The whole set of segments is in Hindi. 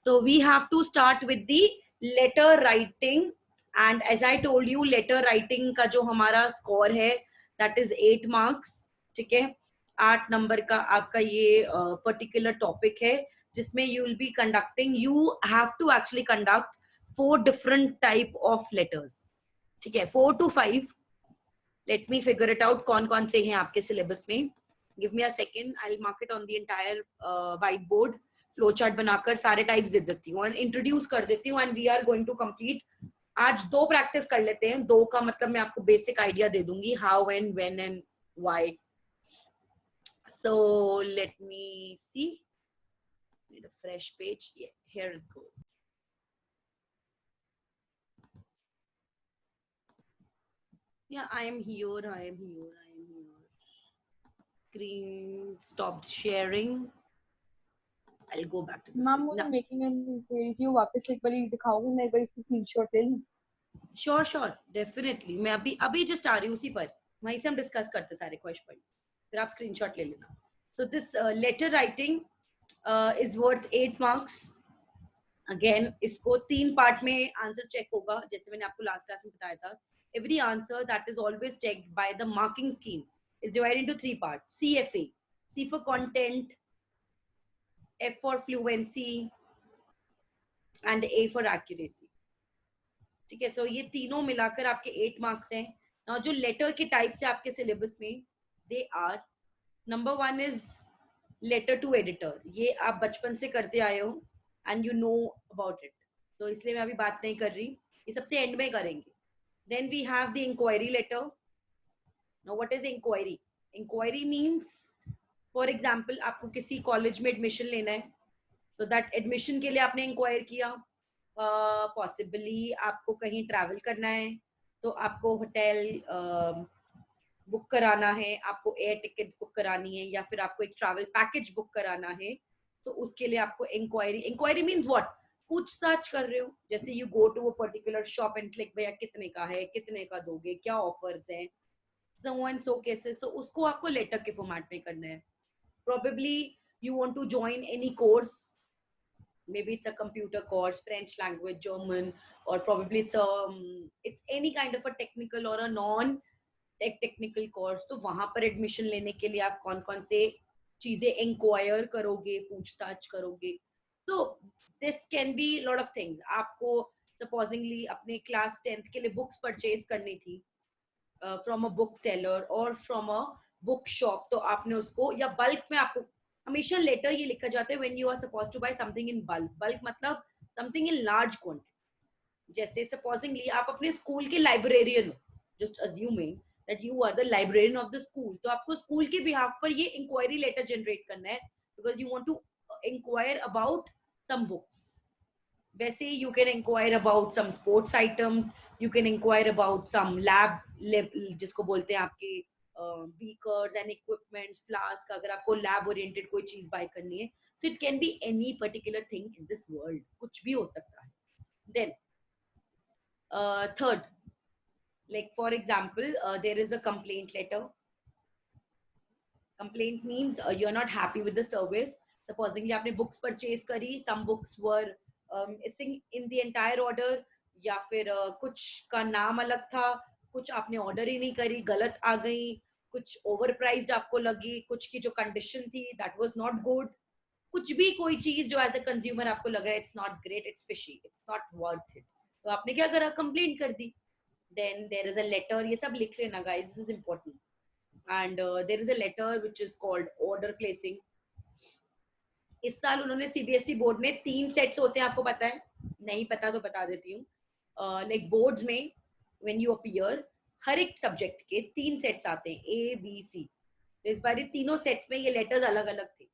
So we have to start with the letter writing, and as I told you, letter writing का जो हमारा score है, that is 8 marks. ठीक है, 8 नंबर का आपका ये particular topic है, जिसमें you will be conducting, you have to actually conduct 4 different type of letters. ठीक है, 4 to 5. Let me figure it out. कौन कौन से हैं आपके syllabus में? Give me a second. I'll mark it on the entire whiteboard. Flow chart बनाकर सारे टाइप्स दे देती हूँ और इंट्रोड्यूस कर देती हूँ. And we are going to complete. आज 2 प्रैक्टिस कर लेते हैं. 2 का मतलब मैं आपको बेसिक आइडिया दे दूंगी, how and when and why. So let me see. Need a fresh page. Here it goes. Yeah, I am here. Screen stopped sharing. I'll go back to this. Ma'am मुझे मेकिंग एन इंक्वायरी थी, वापस एक बार दिखाओगे? मैं एक बार इसकी स्क्रीनशॉट ले लूं? Sure definitely. मैं अभी जस्ट आ रही हूँ उसी पर. वहीं से हम डिस्कस करते सारे क्वेश्चन, फिर आप स्क्रीनशॉट ले लेना. So this letter writing is worth 8 marks. Again इसको 3 पार्ट में आंसर चेक होगा, जैसे मैंने आपको लास्ट क्लास में बताया था. Every answer that is always checked by the marking scheme is divided into 3 parts. CFA, C for content, F for fluency, and A for accuracy. ठीक है, सो ये तीनों मिलाकर आपके 8 मार्क्स हैं. नाउ जो लेटर के टाइप से आपके सिलेबस में, they are, number 1 is letter to editor. ये आप बचपन से करते आए हो and you know about it, तो इसलिए मैं अभी बात नहीं कर रही, ये सबसे एंड में करेंगे. Then we have the inquiry letter. Now what is inquiry? Inquiry means, for example, आपको किसी कॉलेज में एडमिशन लेना है, तो दैट एडमिशन के लिए आपने इंक्वायर किया. पॉसिबली आपको कहीं ट्रैवल करना है, तो आपको होटल बुक कराना है, आपको एयर टिकट बुक करानी है, या फिर आपको एक ट्रैवल पैकेज बुक कराना है, तो उसके लिए आपको इंक्वायरी मीन्स व्हाट? पूछताछ कर रहे हो. जैसे you go to a particular shop and click, भैया कितने का है, कितने का दोगे, क्या ऑफर्स हैं, so and so cases. So उसको आपको लेटर के फॉर्मेट में करना है. Probably you want to join any course, maybe it's a computer course, French language, German, or probably it's any kind of a technical or a non technical course. तो वहां पर एडमिशन लेने के लिए आप कौन कौन से चीजें इंक्वायर करोगे, पूछताछ करोगे. तो this can be lot of things. आपको सपोजिंगली अपने क्लास 10th के लिए बुक्स परचेज करनी थी फ्रॉम अ बुक सेलर और फ्रॉम अ बुक शॉप, तो आपने उसको, या बल्क में, आपको हमेशा लेटर ये लिखा जाता है when you are supposed to buy something in bulk. Bulk मतलब समथिंग इन लार्ज क्वांटिटी. जैसे सपोजिंगली आप अपने स्कूल के लाइब्रेरियन हो, just assuming that you are the librarian of the school, तो आपको स्कूल के बिहाफ पर ये इंक्वायरी लेटर जनरेट करना है, because you want to inquire about some books. वैसे you can inquire about some sports items, you can inquire about some lab जिसको बोलते हैं आपके beakers and equipments, flask, अगर आपको lab oriented कोई चीज बाय करनी है. So it can be any particular thing in this world, कुछ भी हो सकता है. Then third, like for example, there is a complaint letter. Complaint means you're not happy with the service. Supposingly आपने books purchase करी, some books were missing in the entire order, या फिर कुछ का नाम अलग था, कुछ आपने ऑर्डर ही नहीं करी, गलत आ गई, कुछ ओवर प्राइस्ड आपको लगी, कुछ की जो कंडीशन थी दैट वाज नॉट गुड, कुछ भी कोई चीज जो एज अ कंज्यूमर आपको लगा it's not great, it's fishy, it's not worth it, तो आपने क्या करा? कंप्लेंट कर दी. Then there is a letter. ये सब लिख लेना guys, this is important. And there is a letter which is called order placing. इस साल उन्होंने सीबीएसई बोर्ड ने 3 सेट्स होते हैं, आपको पता है? नहीं पता तो बता देती हूँ. लाइक बोर्ड्स में व्हेन यू अपीयर, हर एक सब्जेक्ट के 3 सेट्स आते हैं, ए बी सी. तो इस बार ये तीनों सेट्स में ये लेटर्स अलग अलग थे.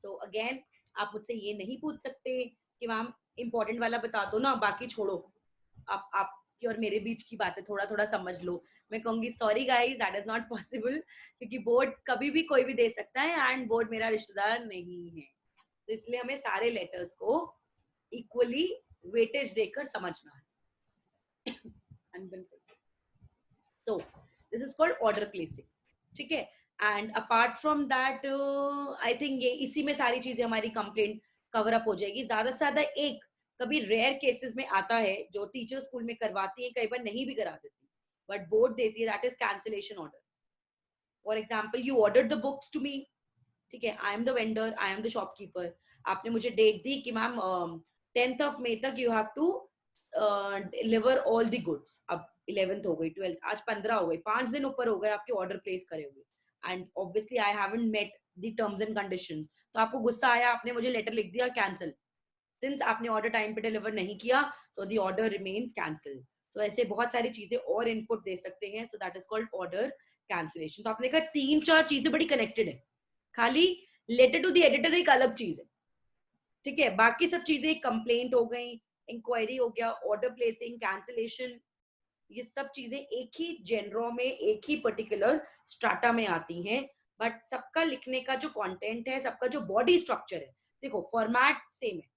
तो अगेन आप मुझसे ये नहीं पूछ सकते कि मैम इंपॉर्टेंट वाला बता दो ना, बाकी छोड़ो, आपकी और मेरे बीच की बातें थोड़ा थोड़ा समझ लो. मैं कहूंगी sorry guys, that is not possible, क्योंकि बोर्ड कभी भी कोई भी दे सकता है एंड बोर्ड मेरा रिश्तेदार नहीं है. तो इसलिए हमें सारे लेटर्स को इक्वली वेटेज देकर समझना है. So this is called order placing. ठीक है. And apart from that I think ये इसी में सारी चीजें हमारी कवर अप हो जाएगी। ज्यादा से ज्यादा एक, कभी रेयर केसेस में आता है जो टीचर स्कूल में करवाती है, कई बार नहीं भी करा देती, बट बोर्ड देती है, that is cancellation order. For example, you order the books to me, ठीक है, I am the vendor, I am the shopkeeper, आपने मुझे डेट दी कि मैम 10th ऑफ मई तक you have to deliver all the goods. अब 11th हो गई, 12th, आज 15 हो गई, 5 दिन ऊपर हो गए आपके ऑर्डर प्लेस करे हुए, and obviously I haven't met the terms and conditions, तो आपको गुस्सा आया, आपने मुझे लेटर लिख दिया कैंसिल, सिंस आपने ऑर्डर टाइम पे डिलीवर नहीं किया, so the order remains cancel. तो ऐसे बहुत सारी चीजें और इनपुट दे सकते हैं, so that is called order cancellation. तो आपने कहा 3-4 चीजें बड़ी कनेक्टेड है, खाली लेटर टू द एडिटर एक अलग चीज है, ठीक है, बाकी सब चीजें कंप्लेंट हो गई, इंक्वायरी हो गया, ऑर्डर प्लेसिंग, कैंसिलेशन, ये सब चीजें एक ही जेनरो में, एक ही पर्टिकुलर स्ट्राटा में आती हैं, बट सबका लिखने का जो कंटेंट है, सबका जो बॉडी स्ट्रक्चर है, देखो फॉर्मेट सेम है,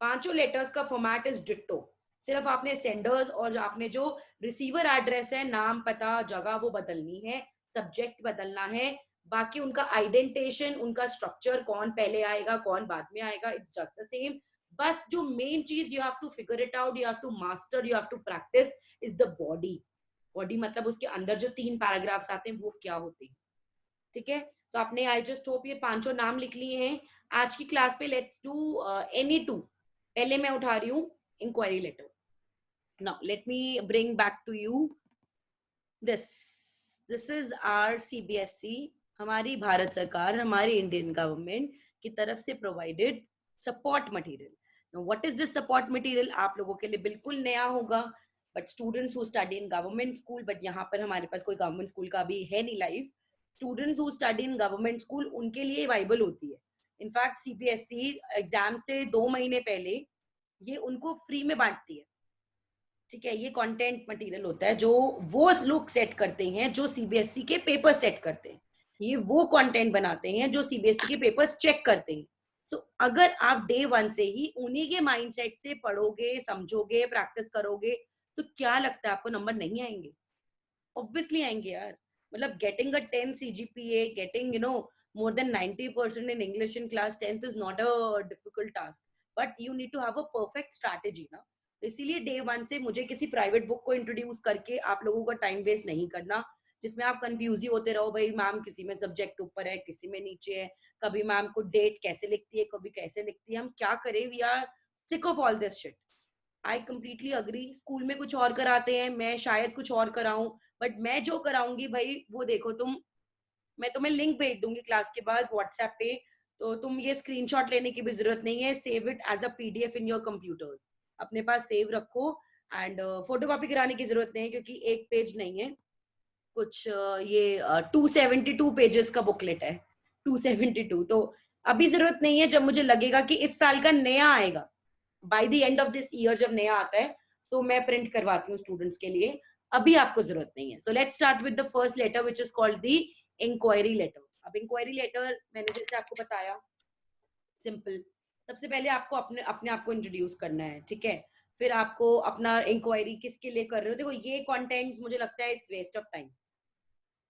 पांचों लेटर्स का फॉर्मेट इज डिट्टो, सिर्फ आपने सेंडर्स और आपने जो रिसीवर एड्रेस है, नाम, पता, जगह वो बदलनी है, सब्जेक्ट बदलना है, बाकी उनका आइडेंटिटेशन, उनका स्ट्रक्चर, कौन पहले आएगा कौन बाद में आएगा, इट्स जस्ट द सेम। बस जो मेन चीज you have to figure it out, you have to master, you have to practice is the body. Body मतलब उसके अंदर जो 3 पैराग्राफ्स आते हैं वो क्या होते हैं, ठीक है। तो आपने, आई जस्ट होप, ये पांचों नाम लिख लिए हैं। आज की क्लास पे लेट्स डू एनी टू। पहले मैं उठा रही हूँ inquiry letter. Now let me bring back to you this. This is our CBSE, हमारी भारत सरकार, हमारी इंडियन गवर्नमेंट की तरफ से provided support material. What is this support material, आप लोगों के लिए बिल्कुल नया होगा, but students who study in government school, but यहाँ पर हमारे पास कोई गवर्नमेंट स्कूल का अभी है नहीं life, students who study in government school उनके लिए वाइबल होती है। इनफैक्ट सीबीएसई एग्जाम से 2 महीने पहले ये उनको फ्री में बांटती है, ठीक है। ये कंटेंट मटेरियल होता है जो वो लोग सेट करते हैं जो सीबीएसई के पेपर सेट करते हैं, ये वो कंटेंट बनाते हैं जो सीबीएसई के पेपर्स चेक करते हैं। सो अगर आप डे 1 से ही उन्हीं के माइंडसेट से पढ़ोगे, समझोगे, प्रैक्टिस करोगे, तो क्या लगता है आपको नंबर नहीं आएंगे? ऑब्वियसली आएंगे यार। मतलब getting a 10 CGPA, getting more than 90% in English in class 10th is not a difficult task, but you need to have a perfect strategy ना। तो इसीलिए डे 1 से मुझे किसी प्राइवेट बुक को इंट्रोड्यूस करके आप लोगों का टाइम वेस्ट नहीं करना, जिसमें आप कंफ्यूज ही होते रहो, भाई मैम किसी में सब्जेक्ट ऊपर है, किसी में नीचे है, कभी मैम को डेट कैसे लिखती है, कभी कैसे लिखती है, हम क्या करें, we are sick of all this shit. I completely agree, school में कुछ और कराते हैं, मैं शायद कुछ और कराऊं, बट मैं जो कराऊंगी भाई वो देखो तुम, मैं तुम्हें लिंक भेज दूंगी क्लास के बाद व्हाट्सएप पे, तो तुम ये स्क्रीनशॉट लेने की भी जरूरत नहीं है, save it as a PDF in your computers, अपने पास सेव रखो, एंड फोटोकॉपी कराने की जरूरत नहीं है, क्योंकि एक पेज नहीं है, कुछ ये 272 पेजेस का बुकलेट है, 272, तो अभी जरूरत नहीं है, जब मुझे लगेगा कि इस साल का नया आएगा, by the end of this year जब नया आता है, तो मैं प्रिंट करवाती हूँ स्टूडेंट्स के लिए, अभी आपको जरूरत नहीं है। So let's start with the first letter which is called the inquiry letter. अब इंक्वायरी लेटर मैंने जैसे आपको बताया, सिंपल, सबसे पहले आपको अपने अपने आप को इंट्रोड्यूस करना है, ठीक है, फिर आपको अपना इंक्वायरी किसके लिए कर रहे हो, देखो ये कंटेंट मुझे लगता है इट्स वेस्ट ऑफ टाइम।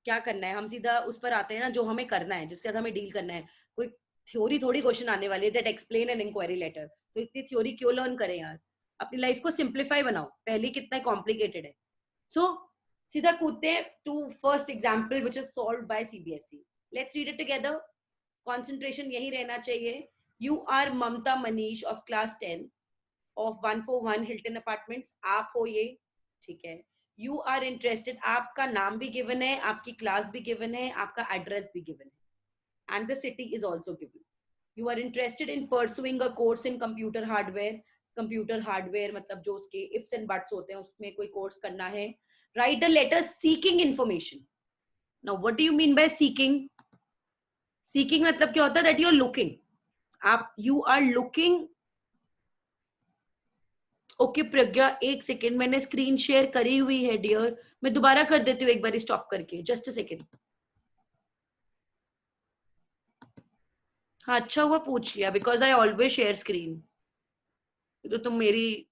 क्या करना है, हम सीधा उस पर आते हैं ना जो हमें करना है, जिसके साथ हमें डील करना है। कोई थ्योरी थोड़ी क्वेश्चन आने वाली है that explain an inquiry letter, तो इतनी थ्योरी क्यों लर्न करें यार, अपनी लाइफ को सिंप्लीफाई बनाओ, पहले कितना कॉम्प्लिकेटेड है। सो सीधा कूदते हैं to first example which is solve by CBSE. Let's read it together, concentration यही रहना चाहिए। You are Mamta Manish of class 10 of 141 Hilton apartments, आप हो ये, ठीक है। यू आर इंटरेस्टेड, आपका नाम भी गिवन है, आपकी क्लास भी गिवन है, आपका एड्रेस भी गिवन है, and the city is also given. You are interested in pursuing a course in computer hardware, computer hardware मतलब जो उसके इफ्स एंड बट्स होते हैं, उसमें कोई कोर्स करना है। Write a letter seeking information. Now what do you mean by seeking? Seeking मतलब क्या होता है, दैट यू आर लुकिंग, आप you are looking. Okay Pragya, एक सेकेंड, मैंने स्क्रीन शेयर करी हुई है डियर, मैं दोबारा कर देती हूँ एक बार स्टॉप करके, जस्ट अ सेकेंड। हाँ अच्छा हुआ पूछ लिया, because I always share screen. तो तुम मेरी,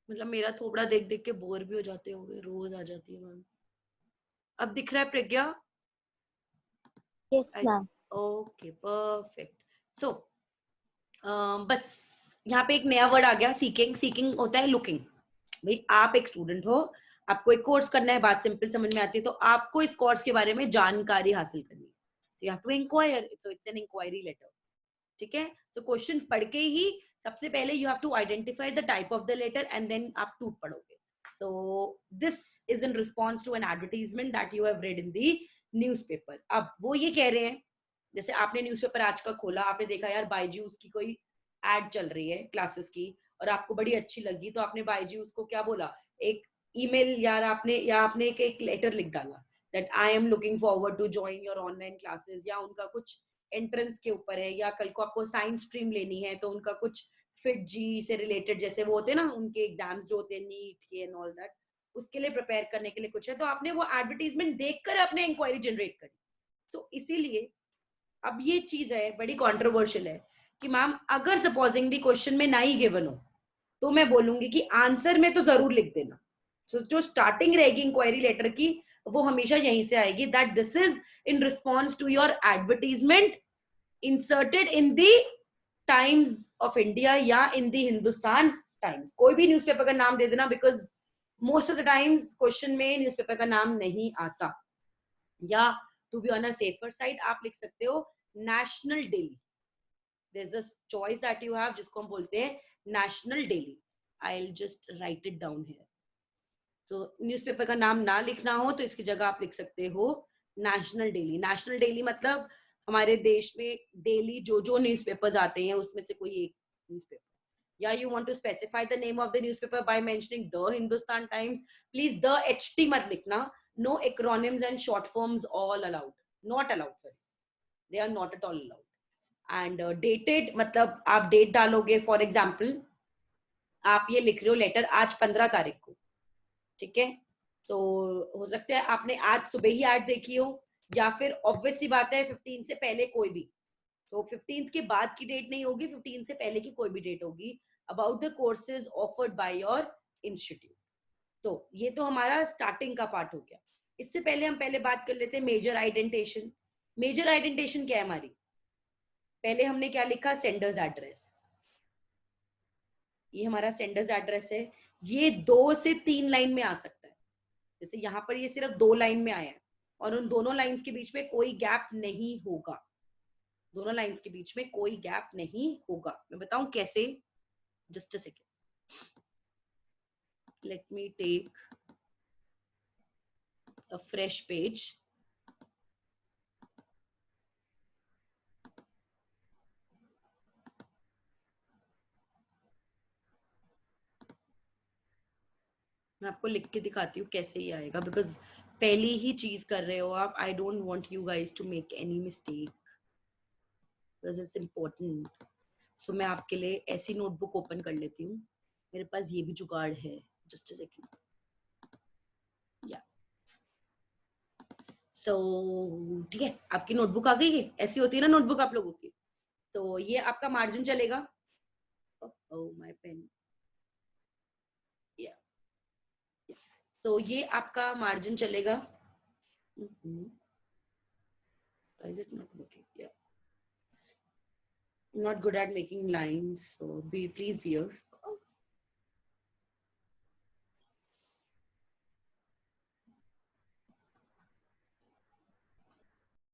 मतलब मेरा थोड़ा देख देख के बोर भी हो जाते होगे, रोज आ जाती है मैम। अब दिख रहा है Pragya? Yes, ma'am. Okay perfect. So बस यहाँ पे एक नया वर्ड आ गया, सीकिंग। सीकिंग होता है लुकिंग। भाई आप एक स्टूडेंट हो, आपको एक कोर्स करना है, बात सिंपल समझ में आती है, तो आपको इस कोर्स के बारे में जानकारी हासिल करनी है, तो you have to inquire, so it's an inquiry letter. ठीक है, तो क्वेश्चन पढ़ के ही सबसे पहले you have to identify the type of the letter and then आप टूट पढ़ोगे। So this is in response to an advertisement that you have read in the newspaper. अब वो ये कह रहे हैं, जैसे आपने न्यूज़पेपर आज का खोला, आपने देखा यार बायजूस की कोई एड चल रही है क्लासेस की और आपको बड़ी अच्छी लगी, तो आपने बायजूस को क्या बोला, एक ईमेल या आपने एक लेटर लिख डाला that I am looking forward to join your online classes, या उनका कुछ एंट्रेंस के ऊपर है, या कल को आपको साइंस स्ट्रीम लेनी है तो उनका कुछ फिट जी से रिलेटेड, जैसे वो होते हैं ना उनके एग्जाम्स जो होते हैं नीट के एंड ऑल दैट, उसके लिए प्रिपेयर करने के लिए कुछ है, तो आपने वो एडवर्टीजमेंट देखकर आपने इंक्वायरी जनरेट करी। सो इसीलिए अब ये चीज है बड़ी कंट्रोवर्शियल है कि मैम अगर सपोजिंगली क्वेश्चन में ना ही गिवन हो तो मैं बोलूंगी कि आंसर में तो जरूर लिख देना। सो जो स्टार्टिंग रहेगी इंक्वायरी लेटर की वो हमेशा यहीं से आएगी, that this is in response to your advertisement inserted in the Times of India या इन दी हिंदुस्तान टाइम्स। कोई भी न्यूज़पेपर का नाम दे देना, because most of the times question में न्यूज़पेपर का नाम नहीं आता। या to be on a safer side आप लिख सकते हो national daily. There is a choice that you have जिसको हम बोलते हैं national daily. I will just write it down here. तो न्यूज़पेपर का नाम ना लिखना हो तो इसकी जगह आप लिख सकते हो नेशनल डेली। नेशनल डेली मतलब हमारे देश में डेली जो जो न्यूज़पेपर्स आते हैं उसमें से कोई एक न्यूज़पेपर। या you want to specify the name of the newspaper by mentioning the Hindustan Times. Please the HT मत लिखना। No acronyms and short forms all allowed, not allowed, sorry, they are not at all allowed. And dated मतलब आप डेट डालोगे, फॉर एग्जाम्पल आप ये लिख रहे हो लेटर आज 15 तारीख को, ठीक है, तो हो सकता है आपने आज सुबह ही ऐड देखी हो, या फिर ऑब्वियस सी बात है 15 से पहले कोई भी, तो 15 के बाद की डेट नहीं होगी, 15 से पहले की कोई भी डेट होगी about the courses offered by your institute. तो ये तो हमारा स्टार्टिंग का पार्ट हो गया। इससे पहले हम पहले बात कर लेते हैं मेजर आइडेंटिफिकेशन। मेजर आइडेंटिफिकेशन क्या है हमारी, पहले हमने क्या लिखा, सेंडर्स एड्रेस। ये हमारा सेंडर्स एड्रेस है, ये 2 से 3 लाइन में आ सकता है। जैसे यहाँ पर ये सिर्फ 2 लाइन में आया है और उन दोनों लाइंस के बीच में कोई गैप नहीं होगा, दोनों लाइंस के बीच में कोई गैप नहीं होगा। मैं बताऊं कैसे, just a second, let me take a fresh page. मैं आपको लिख के दिखाती हूँ कैसे ही आएगा, बिकॉज पहली ही चीज कर रहे हो आप। I don't want you guys to make any mistake, because it's important. So मैं आपके लिए ऐसी नोटबुक ओपन कर लेती हूँ, मेरे पास ये भी जुगाड़ है, जस्ट अ सेकेंड। या सो ठीक है, आपकी नोटबुक आ गई है, ऐसी होती है ना नोटबुक आप लोगों की। तो ये आपका मार्जिन चलेगा, ओह माय पेन, या तो ये आपका मार्जिन चलेगा। Is it not working? Yeah. I'm not good at making lines, so please bear.